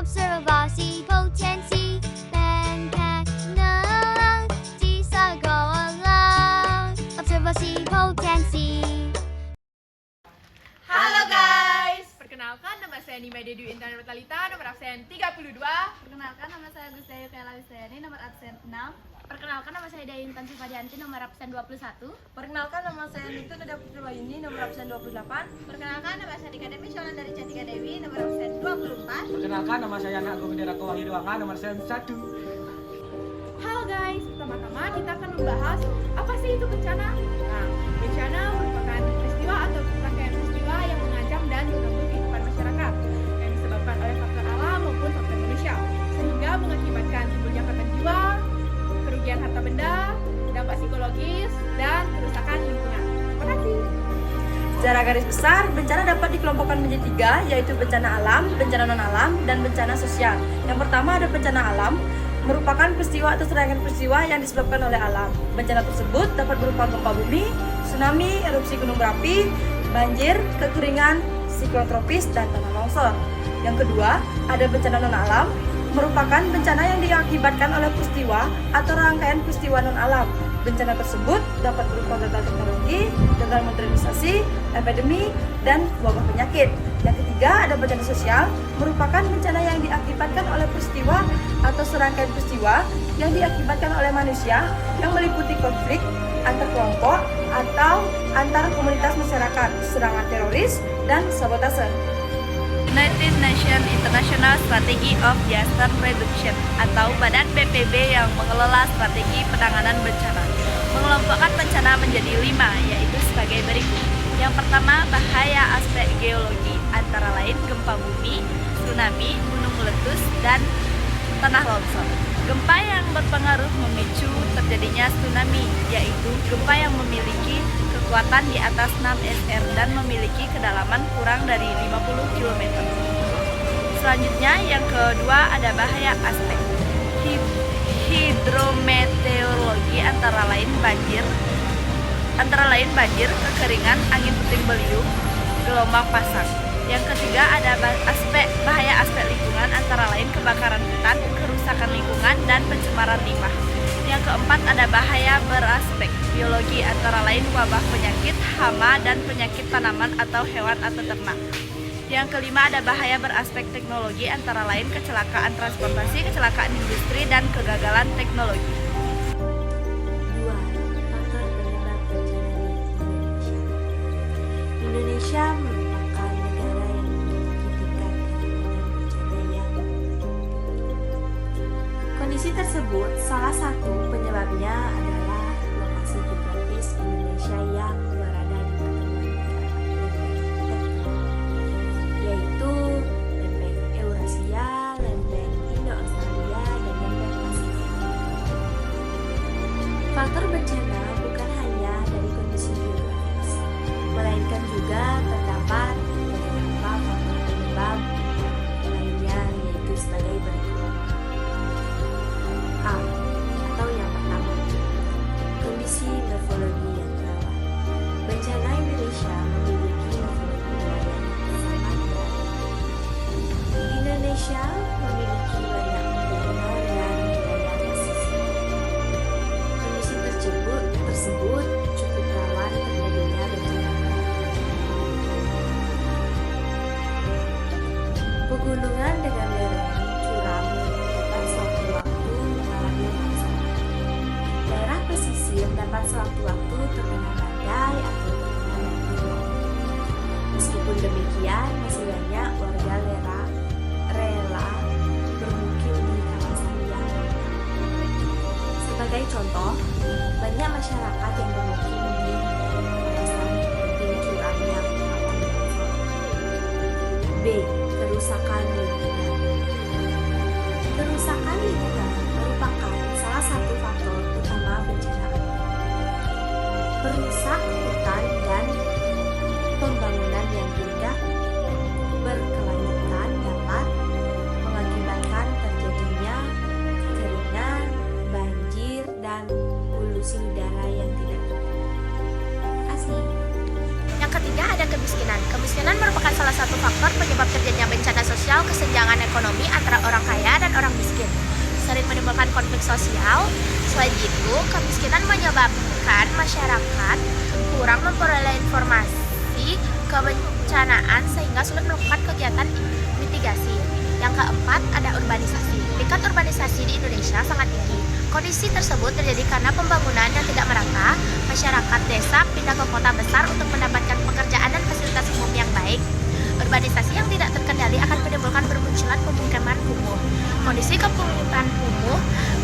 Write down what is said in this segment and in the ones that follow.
observasi potensi dan teknologi sekolah. Observasi potensi. Halo guys, perkenalkan nama saya Nima Dedu Intan Rotalita, nomor absen 32. Perkenalkan, nama saya Gusdayu Kayla Wisayani, nomor absen 6. Perkenalkan, nama saya Daintan Sifadianti, nomor absen 21. Perkenalkan, nama saya Nitu Nada Putri Wayuni, nomor absen 28. Perkenalkan, nama saya Dika Dewi Sholan dari Cantika Dewi, nomor absen 24. Perkenalkan, nama saya Anak Agung Bendera Wahyu Ruangan, nomor absen 1. Halo guys, pertama-tama kita akan membahas apa sih itu bencana. Nah, bencana merupakan peristiwa atau rangkaian peristiwa yang mengancam dan mengganggu kehidupan masyarakat yang disebabkan oleh faktor alam maupun faktor manusia, sehingga mengakibatkan timbulnya korban jiwa, kerugian harta benda, dampak psikologis, dan kerusakan lingkungan. Terima kasih. Secara garis besar, bencana dapat dikelompokkan menjadi 3, yaitu bencana alam, bencana non-alam, dan bencana sosial. Yang pertama ada bencana alam, merupakan peristiwa atau serangkaian peristiwa yang disebabkan oleh alam. Bencana tersebut dapat berupa gempa bumi, tsunami, erupsi gunung berapi, banjir, kekeringan, siklon tropis, dan tanah longsor. Yang kedua, ada bencana non-alam, merupakan bencana yang diakibatkan oleh peristiwa atau rangkaian peristiwa non-alam. Bencana tersebut dapat berupa gagal teknologi, gagal modernisasi, epidemi, dan wabah penyakit. Yang ketiga, ada bencana sosial, merupakan bencana yang diakibatkan oleh peristiwa atau serangkaian peristiwa yang diakibatkan oleh manusia yang meliputi konflik antar kelompok atau antar komunitas masyarakat, serangan teroris, dan sabotase. United Nations International Strategy of Disaster Reduction atau Badan PBB yang mengelola strategi penanganan bencana mengelompokkan bencana menjadi 5, yaitu sebagai berikut. Yang pertama, bahaya aspek geologi, antara lain gempa bumi, tsunami, gunung meletus, dan tanah longsor. Gempa yang berpengaruh memicu terjadinya tsunami, yaitu gempa yang memiliki kekuatan di atas 6 SR dan memiliki kedalaman kurang dari 50 km. Selanjutnya, yang kedua ada bahaya aspek hidrometeorologi, antara lain banjir, kekeringan, angin puting beliung, gelombang pasang. Yang ketiga ada bahaya aspek lingkungan, antara lain kebakaran hutan, kerusakan lingkungan, dan pencemaran limbah. Yang keempat ada bahaya beraspek biologi, antara lain wabah penyakit, hama, dan penyakit tanaman atau hewan atau ternak. Yang kelima ada bahaya beraspek teknologi, antara lain kecelakaan transportasi, kecelakaan industri, dan kegagalan teknologi. 2. Faktor penyebab bencana di Indonesia. Indonesia merupakan negara yang memiliki tingkat kerawanan bencana yang tinggi. Kondisi tersebut salah satu penyebabnya adalah lokasi geografis Indonesia yang berada di pertemuan lempeng-lempeng yaitu lempeng Eurasia, lempeng Indo-Australia, dan lempeng Pasifik. Faktor bencana bukan hanya dari kondisi geografis, melainkan juga terdapat beberapa faktor penyebab lainnya, yaitu sebagai berikut. A. Atau yang pertama, kondisi morfologi yang rawan. Bencana Indonesia memiliki morfologi wilayah yang sangat beragam. Indonesia memiliki banyak pegunungan dan wilayah pesisir. Kondisi tersebut cukup rawan terjadinya bencana. Pegunungan dengan lereng curam dapat sewaktu-waktu mengalami longsor. Daerah pesisir dapat sewaktu-waktu terkena badai atau terkena banjir. Meskipun demikian, masih banyak warga rela bermukim di kawasan yang rentan. Sebagai contoh, banyak masyarakat yang bermukim di kawasan tebing curam yang rawan longsor. B. Kerusakan lingkungan. Kerusakan lingkungan merupakan salah satu faktor utama bencana alam. Perusak hutan dan pembangunan yang tidak berkelanjutan dapat mengakibatkan terjadinya kekeringan, banjir, dan polusi udara yang tidak asli. Yang ketiga ada kemiskinan. Kemiskinan merupakan salah satu faktor penyebab terjadinya bencana sosial, kesenjangan ekonomi antara sosial. Selain itu, kemiskinan menyebabkan masyarakat kurang memperoleh informasi kebencanaan sehingga sulit melakukan kegiatan mitigasi. Yang keempat, ada urbanisasi. Tingkat urbanisasi di Indonesia sangat tinggi. Kondisi tersebut terjadi karena pembangunan yang tidak merata. Masyarakat desa pindah ke kota besar untuk mendapatkan pekerjaan dan fasilitas umum yang baik. Urbanisasi yang tidak terkendali akan menimbulkan bermunculan pemukiman kumuh. Kondisi pemukiman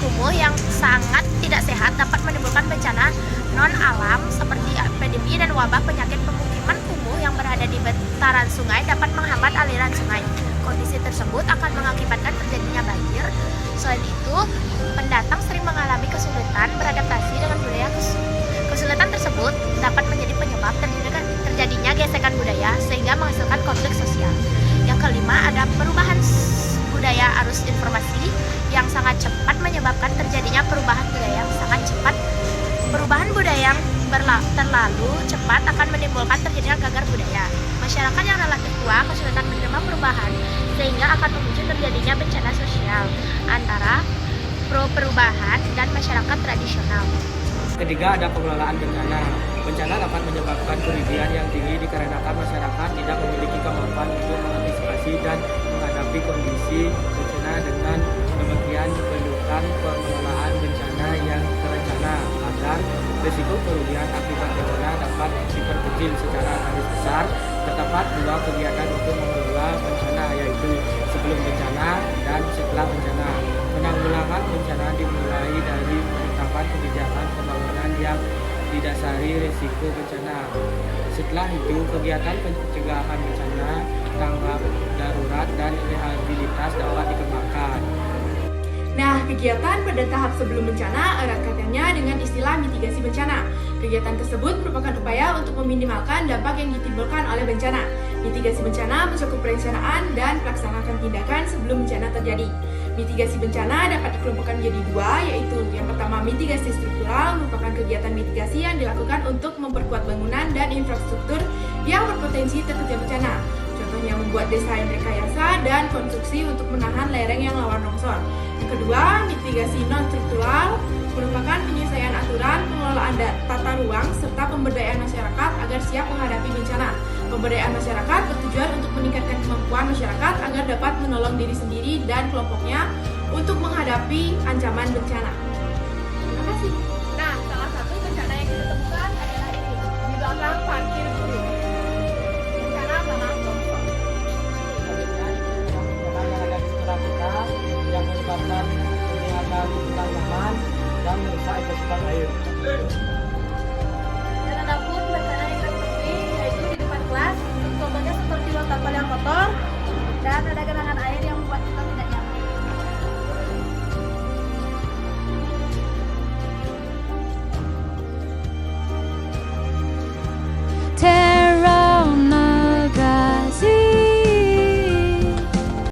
kumuh yang sangat tidak sehat dapat menimbulkan bencana non-alam seperti epidemi dan wabah penyakit. Pemukiman kumuh yang berada di bantaran sungai dapat menghambat aliran sungai. Kondisi tersebut akan mengakibatkan terjadinya banjir. Selain itu, pendatang sering mengalami kesulitan beradaptasi dengan budaya. Kesulitan tersebut dapat menjadi penyebab terjadinya gesekan budaya sehingga menghasilkan konflik sosial. Yang kelima, ada perubahan budaya arus informasi yang sangat cepat menyebabkan terjadinya perubahan budaya yang sangat cepat. Perubahan budaya yang terlalu cepat akan menimbulkan terjadinya gagal budaya. Masyarakat yang relatif tua kesulitan menerima perubahan sehingga akan memicu terjadinya bencana sosial antara pro-perubahan dan masyarakat tradisional. Ketiga, ada pengelolaan bencana. Bencana dapat menyebabkan kerugian yang tinggi dikarenakan masyarakat tidak memiliki kemampuan untuk mengantisipasi dan menghadapi kondisi bencana. Dengan demikian diperlukan pengelolaan bencana yang terencana agar risiko kerugian akibat bencana dapat diperkecil secara garis besar. Terdapat dua kegiatan untuk mengelola bencana, yaitu sebelum bencana dan setelah bencana. Penanggulangan bencana dimulai dari penetapan kebijakan pembangunan yang didasari risiko bencana. Setelah itu, kegiatan pencegahan bencana, tanggap darurat, dan rehabilitas dapat dikembangkan. Nah, kegiatan pada tahap sebelum bencana erat kaitannya dengan istilah mitigasi bencana. Kegiatan tersebut merupakan upaya untuk meminimalkan dampak yang ditimbulkan oleh bencana. Mitigasi bencana mencakup perencanaan dan pelaksanaan tindakan sebelum bencana terjadi. Mitigasi bencana dapat dikelompokkan menjadi dua, yaitu yang pertama mitigasi struktural, merupakan kegiatan mitigasi yang dilakukan untuk memperkuat bangunan dan infrastruktur yang berpotensi terkena bencana. Contohnya membuat desa yang rekayasa dan konstruksi untuk menahan lereng yang rawan longsor. Yang kedua, mitigasi non-struktural merupakan penyelesaian aturan, pengelolaan tata ruang, serta pemberdayaan masyarakat agar siap menghadapi bencana. Pemberdayaan masyarakat bertujuan untuk meningkatkan kemampuan masyarakat agar dapat menolong diri sendiri dan kelompoknya untuk menghadapi ancaman bencana. Terima kasih. Nah, salah satu bencana yang kita temukan adalah ini, di belakang parkir guru. Bencana tanah longsor. Bencana yang ada di sekitar kita yang menyebabkan kehilangan tanaman dan merusak ekosistem air.